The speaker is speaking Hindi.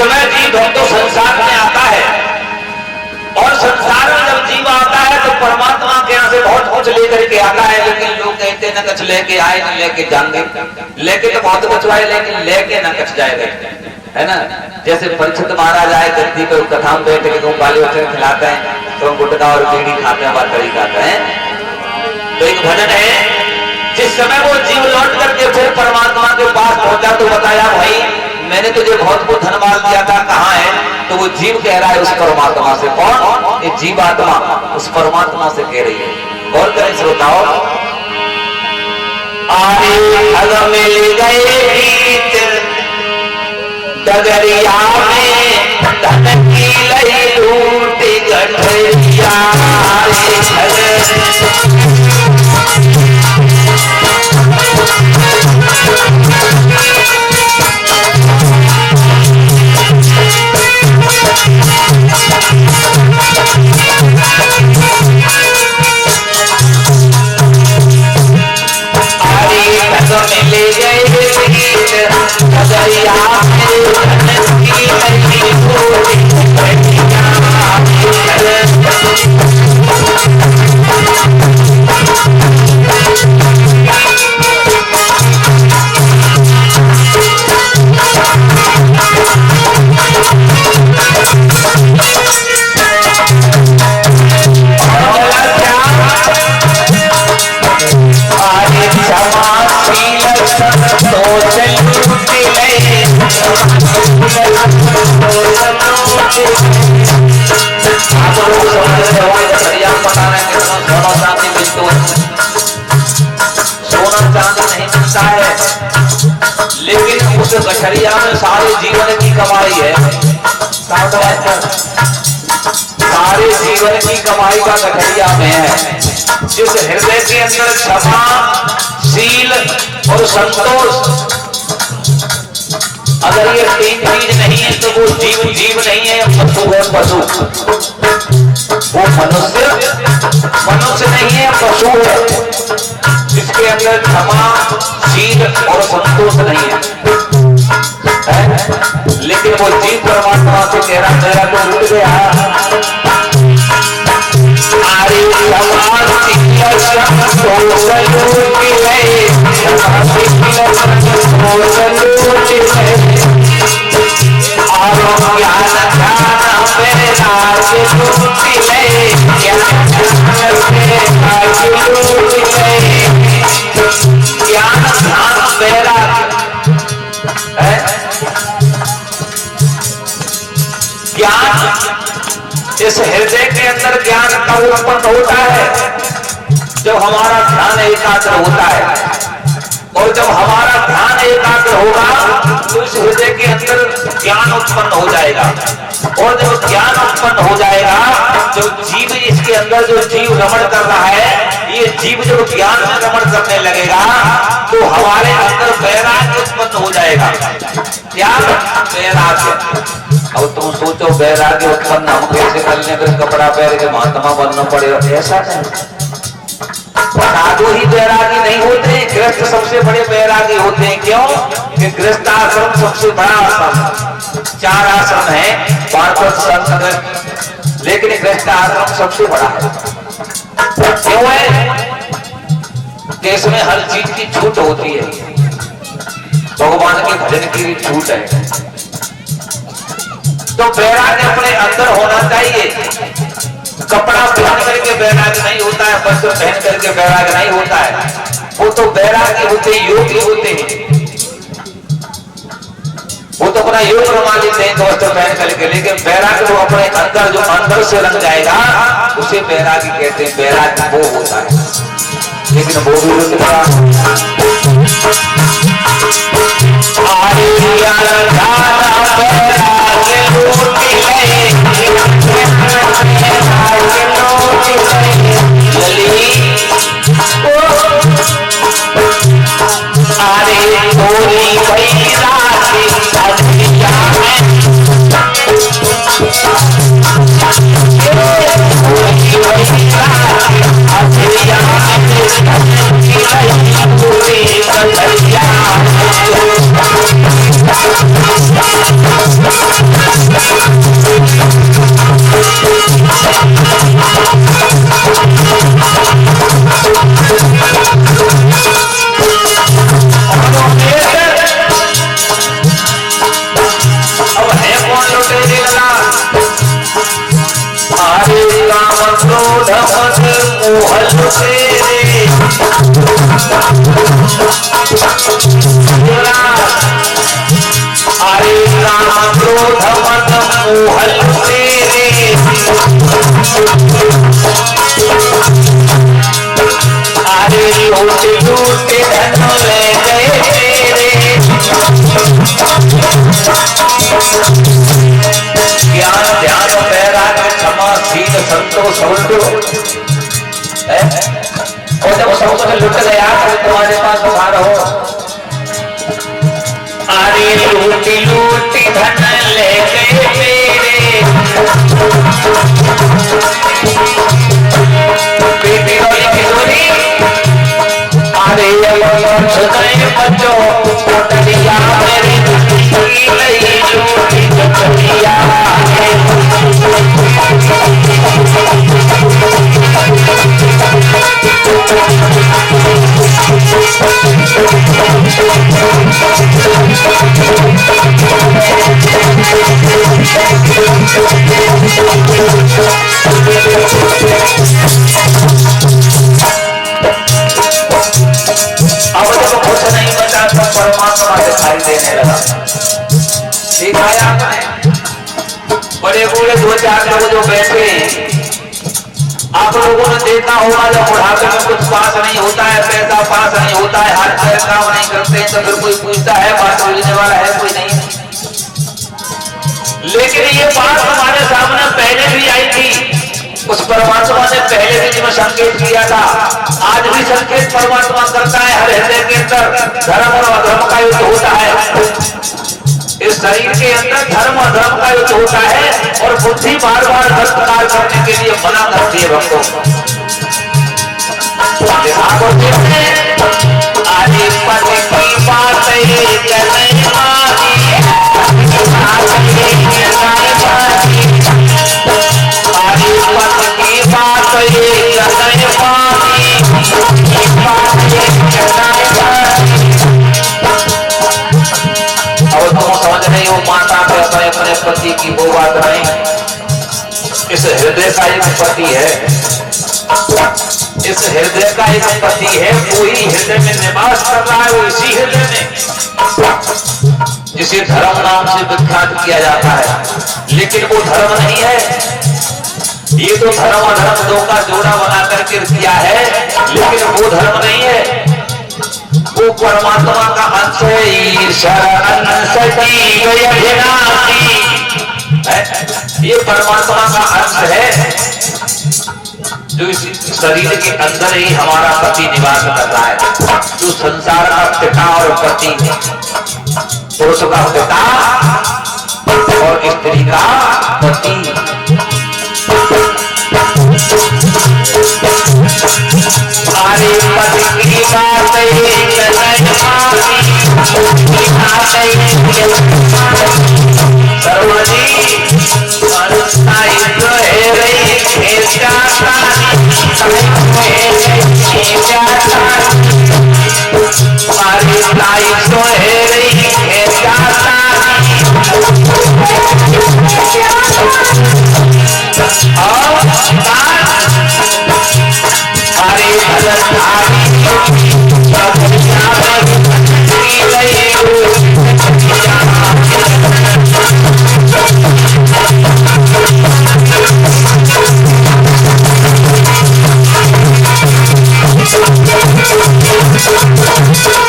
समय जीव है तो संसार में आता है, और संसार में जब जीव आता है तो परमात्मा के यहाँ से बहुत कुछ लेकर के आता है। लेकिन लोग कहते न कुछ लेके आए न लेके जाएंगे, लेके तो बहुत कुछ आए लेकिन लेके न कुछ जाएगा, है ना। जैसे परीक्षित महाराज आए गद्दी पर कथा में बैठ के बाली बच्चे खिलाते हैं, तो गुटखा और बीड़ी खाते हैं, बात करी खाते हैं। तो एक भजन है, जिस समय वो जीव लौट करके फिर परमात्मा के पास पहुंचा तो बताया भाई मैंने तुझे बहुत कुछ धनमाल दिया था, कहाँ है? तो वो जीव कह रहा है उस परमात्मा से। कौन? ये जीवात्मा उस परमात्मा से कह रही है। गौर करें श्रोताओं, आरे मिल गए डगरिया में धन की लई लूटी गठरिया, मिले गए दरिया सोना चांदी नहीं मिलता है, लेकिन उस गठरिया में सारे जीवन की कमाई है। सारे जीवन की कमाई का गठरिया में है। जिस हृदय के अंदर क्षमा, शील और संतोष, अगर ये तीन चीज नहीं है तो वो जीव नहीं है, पशु है पशु। वो मनुष्य नहीं है, पशु है जिसके अंदर क्षमा, शील और संतोष नहीं है। लेकिन वो जीव परमात्मा से कह रहा मेरा तो रुक गया। अरे इस हृदय के अंदर ज्ञान कब उत्पन्न होता है? जब हमारा ध्यान एकाग्र होता है, और जब हमारा ध्यान एकाग्र होगा तो इस हृदय के अंदर ज्ञान उत्पन्न हो जाएगा। और जब ज्ञान उत्पन्न हो जाएगा, जो जीव इसके अंदर जो जीव रमण कर रहा है, ये जीव जब ज्ञान में रमण करने लगेगा तो हमारे अंदर वैराग्य उत्पन्न हो जाएगा। क्या? वैराग्य। अब तुम सोचो वैराग्य उत्पन्न हम कैसे कर लें? फिर कपड़ा पहन के महात्मा बनना पड़ेगा, ऐसा नहीं। साधु ही वैरागी नहीं होते, गृहस्थ सबसे बड़े वैरागी होते हैं। क्यों? कि गृहस्थ आश्रम सबसे बड़ा आश्रम। 4 आश्रम है, वानप्रस्थ, संन्यास, लेकिन गृहस्थ आश्रम सबसे बड़ा है। क्यों है? कि इसमें हर चीज की छूट होती है। भगवान के भजन की भी छूट है। तो वैराग्य अपने अंदर होना चाहिए। कपड़ा पहन करके वैराग्य नहीं होता है, वस्त्र पहन करके वैराग्य नहीं होता है। वो तो वैराग्य होते योगी होते हैं, वो तो अपना योग रमा लेते हैं वस्त्र पहन करके। लेकिन वैराग्य तो अपने अंदर जो अंदर से रंग जाएगा उसे वैराग्य कहते हैं। वैराग्य वो होता है, लेकिन वो भी तेरे अरे काम क्रोध मद मोहल तेरे अरे लूट लूट धन ले गए तेरे ज्ञान ध्यान वैराग्य क्षमा शील संतोष और जब सब कुछ लुट गया तो तुम्हारे पास उधार हो। अरे लूटी लूटी धन ले गए मेरे बेटी वाली किशोरी अरे सदाई बच्चों कोटलिया मेरी नहीं लूटी कोटलिया अब जब कुछ नहीं बचा तो परमात्मा दिखाई देने लगा। देखा है आपने बड़े बूढ़े दो चार लोग जो बैठे आप लोगों ने देखा होगा जब बुढ़ापे में कुछ पास नहीं होता है, पैसा पास नहीं होता है, हाथ पैर काम नहीं करते तो फिर कोई पूछता है बात बोलने वाला है कोई नहीं। लेकिन ये बात हमारे सामने पहले भी आई थी, उस परमात्मा ने पहले भी जिसमें संकेत किया था, आज भी संकेत परमात्मा करता है। हर हृदय के अंदर धर्म और अधर्म का युद्ध होता है। इस शरीर के अंदर धर्म और धर्म का युद्ध होता है और बुद्धि बार बार गलत कार्य करने के लिए मना करती है भक्तों आदि पति की बात वो माता पे अपने पति की वो बात नहीं। इस हृदय का एक पति है, इस हृदय का एक पति है, कोई हृदय में निवास कर रहा है, वो इसी हृदय में जिसे धर्म नाम से विख्यात किया जाता है। लेकिन वो धर्म नहीं है, ये तो धर्म अधर्म दो का जोड़ा बना करके किया है, लेकिन वो धर्म नहीं है, वो परमात्मा का अंश है। ईश्वर अंश की गई अभिनाशी, ये परमात्मा का अंश है जो इस शरीर के अंदर ही हमारा पति निवास कर रहा है, जो संसार का पिता और पति, पुरुष का पिता और स्त्री का पति। अरे पति की बात सर्वजी Thank you.